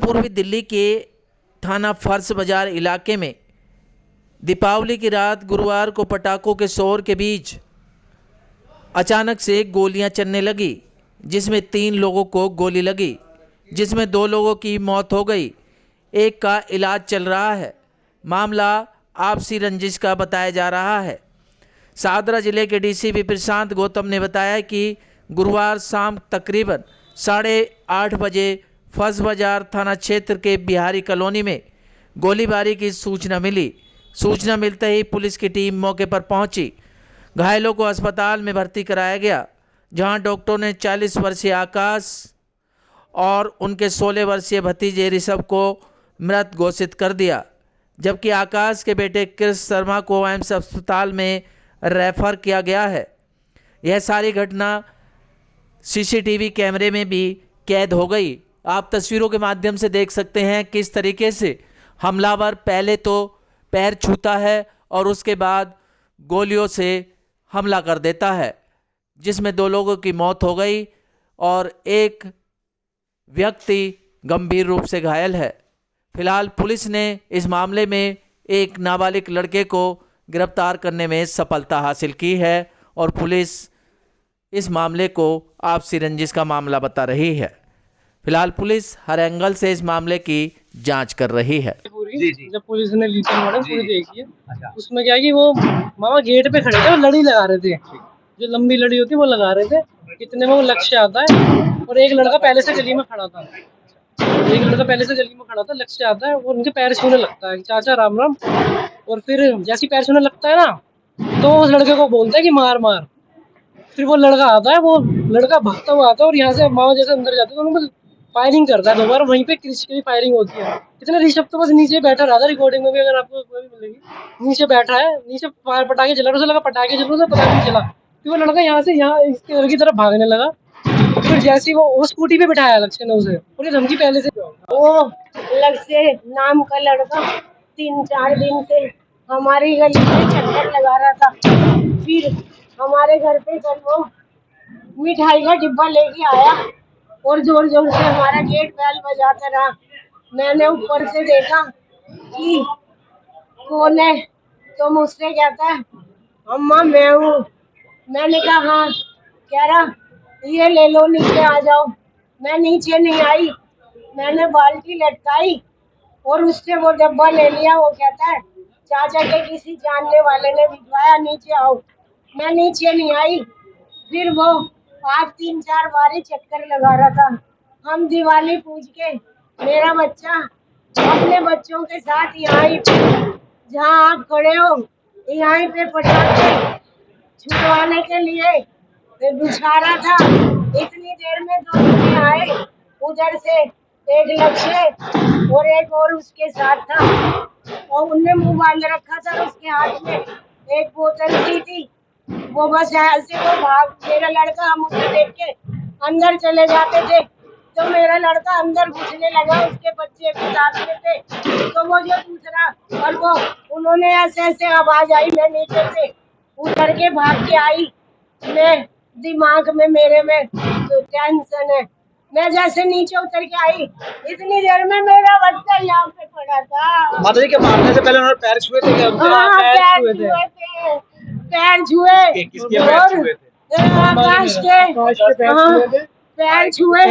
पूर्वी दिल्ली के थाना फर्श बाजार इलाके में दीपावली की रात गुरुवार को पटाखों के शोर के बीच अचानक से गोलियां चलने लगी, जिसमें 3 लोगों को गोली लगी, जिसमें 2 लोगों की मौत हो गई। एक का इलाज चल रहा है। मामला आपसी रंजिश का बताया जा रहा है। शाहदरा जिले के डीसीपी प्रशांत गौतम ने बताया कि गुरुवार शाम तकरीबन 8:30 बजे फर्श बाजार थाना क्षेत्र के बिहारी कॉलोनी में गोलीबारी की सूचना मिली। सूचना मिलते ही पुलिस की टीम मौके पर पहुंची। घायलों को अस्पताल में भर्ती कराया गया, जहां डॉक्टरों ने 40 वर्षीय आकाश और उनके 16 वर्षीय भतीजे ऋषभ को मृत घोषित कर दिया, जबकि आकाश के बेटे कृष्ण शर्मा को एम्स अस्पताल में रेफर किया गया है। यह सारी घटना सीसीटीवी कैमरे में भी कैद हो गई। आप तस्वीरों के माध्यम से देख सकते हैं किस तरीके से हमलावर पहले तो पैर छूता है और उसके बाद गोलियों से हमला कर देता है, जिसमें 2 लोगों की मौत हो गई और एक व्यक्ति गंभीर रूप से घायल है। फिलहाल पुलिस ने इस मामले में एक नाबालिग लड़के को गिरफ्तार करने में सफलता हासिल की है और पुलिस इस मामले को आपसी रंजिश का मामला बता रही है। फिलहाल पुलिस हर एंगल से इस मामले की जांच कर रही है। जब पुलिस ने ली थी मैडम पूरी देखी है, उसमें क्या है कि वो मामा गेट पे खड़े थे और लड़ी लगा रहे थे, जो लंबी लड़ी होती है वो लगा रहे थे। इतने में वो लक्ष्य आता है और एक लड़का पहले से गली में खड़ा था, लक्ष्य आता है और उनके पैर छूने लगता है, चाचा राम राम। और फिर जैसे पैर छूने लगता है ना, तो उस लड़के को बोलता है कि मार मार। फिर वो लड़का आता है, वो लड़का भागता हुआ आता है और यहाँ से मामा जैसे अंदर जाते हैं तो उनको फायरिंग करता है दोबारा। वहीं पे क्रिश की फायरिंग होती है। इतना ऋषभ तो बस नीचे बैठा रहा था, रिकॉर्डिंग में भी अगर आपको कोई भी मिलेगी, नीचे बैठा है, नीचे पटाखे चला रहा, उसे लगा पटाखे चल रहा था, पता नहीं चला। फिर वो लड़का यहाँ से यहाँ इसके घर की तरफ भागने लगा। फिर जैसे वो स्कूटी पे बिठाया लक्ष्य ने उसे, और ये धमकी पहले से। वो लक्ष्य नाम का लड़का 3-4 दिन से हमारी गली में चक्कर लगा रहा था। फिर हमारे घर पे कल वो मिठाई का डिब्बा लेके आया और जोर जोर से हमारा गेट बेल बजाता रहा। मैंने ऊपर से देखा कि कौन है, तो मुझसे कहता है अम्मा मैं हूँ। मैंने कहा हाँ। कह रहा ये ले लो, नीचे आ जाओ। मैं नीचे नहीं आई, मैंने बाल्टी लटकाई और उससे वो डब्बा ले लिया। वो कहता है चाचा के किसी जानने वाले ने भिजवाया, नीचे आओ। मैं नीचे नहीं आई। फिर वो आज 3-4 बार चक्कर लगा रहा था। हम दिवाली पूज के मेरा बच्चा अपने बच्चों के साथ यहाँ जहाँ आप खड़े हो यहाँ पे पटाखे छुड़वाने के लिए बिछा रहा था। इतनी देर में 2 जने आए उधर से, एक लक्ष्य और एक और उसके साथ था, और उनने मुंह बांध रखा था। उसके हाथ में एक बोतल थी। वो बस ऐसे वो भाग, मेरा लड़का, हम उसे देख के अंदर चले जाते थे तो मेरा लड़का अंदर घुसने लगा, उसके बच्चे भी साथ में थे। तो वो जो दूसरा और वो उन्होंने ऐसे आवाज आई, मैं नीचे से उतर के भाग के आई। मैं दिमाग में मेरे में तो टेंशन है। मैं जैसे नीचे उतर के आई, इतनी देर में मेरा बच्चा यहाँ पे पड़ा था। माता जी के मारने से पहले उन्होंने पैर छुए थे क्या? हाँ, पैर छुए थे। किसके पैर छुए थे? आकाश के पैर छुए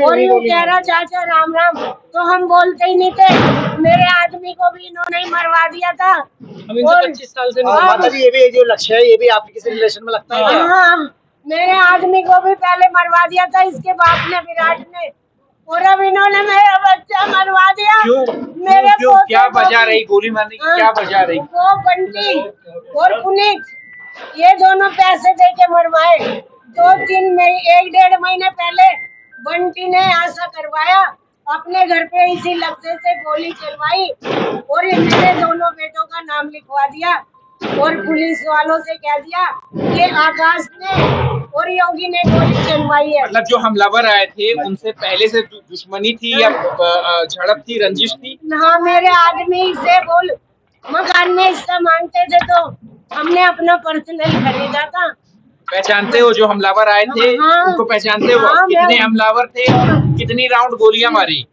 और यूँ कह रहा चाचा राम राम। तो हम बोलते ही नहीं थे। मेरे आदमी को भी इन्होंने ही मरवा दिया था। और 25 साल से माता जी, ये भी जो लक्ष्य है, ये भी आपके किसी रिलेशन में लगता है? हाँ, मेरे आदमी को भी पहले मरवा दिया था इसके बाप ने, विराट ने, और अब इन्होंने मेरा बच्चा मरवा दिया। मेरे क्यों? क्या वजह रही गोली मारने की? क्या वजह रही? वो बंटी और पुनीत ये दोनों पैसे दे के मरवाए। 2-3 महीने 1-1.5 महीने पहले बंटी ने ऐसा करवाया, अपने घर पे इसी लक्ष्य से गोली चलवाई और इन्होंने दोनों बेटों का नाम लिखवा दिया और पुलिस वालों से कह दिया कि आकाश ने और योगी ने गोली चलवाई है। मतलब जो हमलावर आए थे उनसे पहले से दुश्मनी थी या झड़प थी, रंजिश थी? हाँ, मेरे आदमी से बोल मकान में हिस्सा मांगते थे तो हमने अपना पर्सनल खरीदा था। पहचानते हो जो हमलावर आए थे? हाँ, उनको पहचानते हो? हाँ, कितने हमलावर थे? कितनी राउंड गोलियां मारी?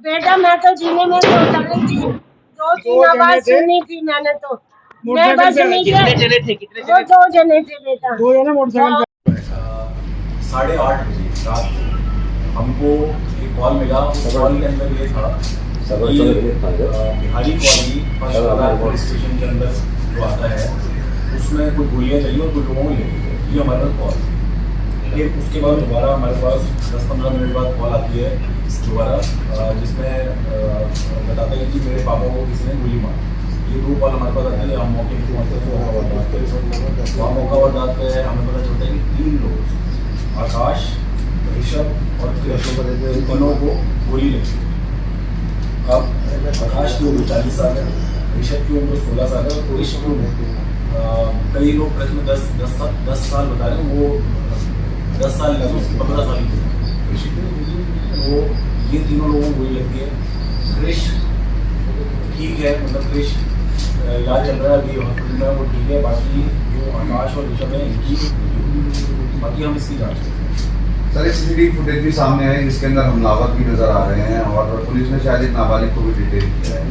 बेटा मैं तो जीने में सोच रही थी, दो तीन आवाज सुनी थी मैंने तो, मैं बस नीचे कितने जने थे वो दो जने थे बेटा, 2 जने मोटरसाइकिल 8:30 बजे रात को हमको एक कॉल मिला। उस कॉल के अंदर ये था कि बिहारी कॉलोनी फर्स्ट बाजार पुलिस स्टेशन के अंदर जो आता है उसमें कुछ गोलियाँ चली और कुछ लोगों को ले गई। ये हमारे पास कॉल। फिर उसके बाद दोबारा हमारे पास 10-15 मिनट बाद कॉल आती है दोबारा, जिसमें बताता है कि मेरे पापा को किसी ने गोली मारी। ये 2 कॉल हमारे पास आती है। हम मौके पर पहुँचते वहाँ मौका वारदात पे हमें पता चलता है कि 3 लोग आकाश, ऋषभ और इन तीनों को गोली लगी। अब आकाश की उम्र 40 साल है, ऋषभ की उम्र 16 साल है और ऋषभ की उम्र कई लोग प्रश्न 10 साल बता रहे हैं, वो 10 साल नहीं उसकी 15 साल की। तो ये तीनों लोगों को गोली लगती है। क्रिश ठीक है, मतलब क्रिश इलाज चल रहा है अभी हॉस्पिटल में, वो ठीक है। बाकी जो आकाश और ऋषभ है इनकी बाकी हम इसकी जाँच करें। सर एक सीसीटीवी फुटेज भी सामने है जिसके अंदर हमलावर भी नजर आ रहे हैं और पुलिस ने शायद एक नाबालिग को भी डिटेल किया है।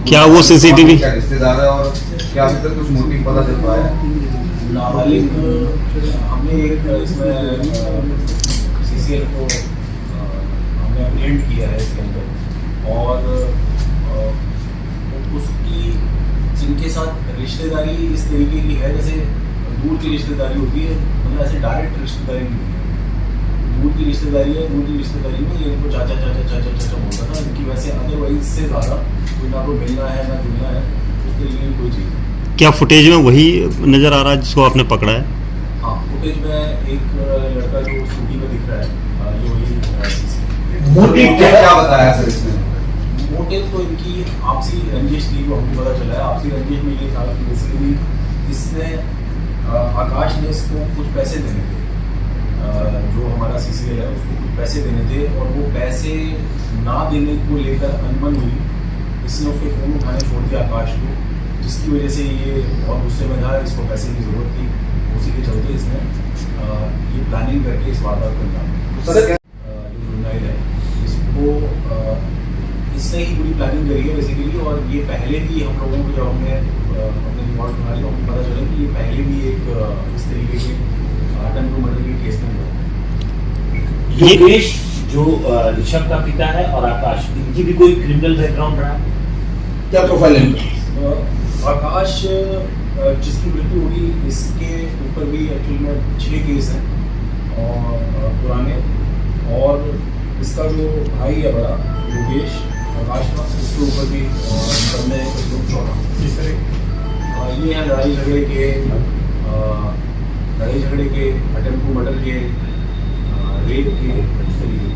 क्या वो सीसीटीवी क्या रिश्तेदार है और क्या अभी तक कुछ मोटिव पता चल पाया है? नाबालिग हमने एक इसमें सीसीएल को हमने अपडेट किया है इसके अंदर, और उसकी जिनके साथ रिश्तेदारी इस तरीके की है जैसे दूर की रिश्तेदारी होती है, मतलब ऐसे डायरेक्ट रिश्तेदारी नहीं होती है। दूर की रिश्तेदारी है, दूर की रिश्तेदारी में ये इनको चाचा चाचा चाचा चाचा बोलता था। इनकी वैसे अदरवाइज से ज़्यादा कोई ना कोई मिलना है ना जुलना है उस तरीके की कोई चीज़ नहीं। क्या फुटेज में वही नजर आ रहा है जिसको आपने पकड़ा है? हाँ, फुटेज में एक लड़का जो स्कूटी में दिख रहा है ये वही। मोटिव क्या बताया सर इसने? मोटिव तो इनकी आपसी रंजिश थी, वो हमको पता चला है। आपसी रंजिश में ये था कि बेसिकली इसने आकाश ने इसको कुछ पैसे देने थे, जो हमारा सीसीएल है उसको कुछ पैसे देने थे, और वो पैसे ना देने को लेकर अनबन हुई। इसने उसके फ़ोन उठाने छोड़ दिया आकाश को, जिसकी वजह से ये बहुत गुस्से में था, इसको पैसे की ज़रूरत थी। उसी के चलते इसने ये प्लानिंग करके इस वारदात को अंजाम दिया। जो जुर्नाइल है इसको इसने ही पूरी प्लानिंग करी है बेसिकली, और ये पहले भी हम लोगों को जब हमने अपने रिकॉर्ड बनाई तो हमें पता चला कि ये पहले भी एक इस तरीके के अटेम्प्ट टू मर्डर के केस में हुआ। योगेश जो ऋषभ का पिता है और आकाश, इनकी भी कोई क्रिमिनल बैकग्राउंड रहा है? क्या प्रोफाइल है? आकाश जिसकी मृत्यु हुई इसके ऊपर भी एक्चुअली में 6 केस हैं और पुराने, और इसका जो भाई है बड़ा योगेश आकाश का, उसके ऊपर भी सबने कुछ लोग 14 ये है लड़ाई झगड़े के, अटेम्प्ट टू मर्डर के, रेप के, इस तरीके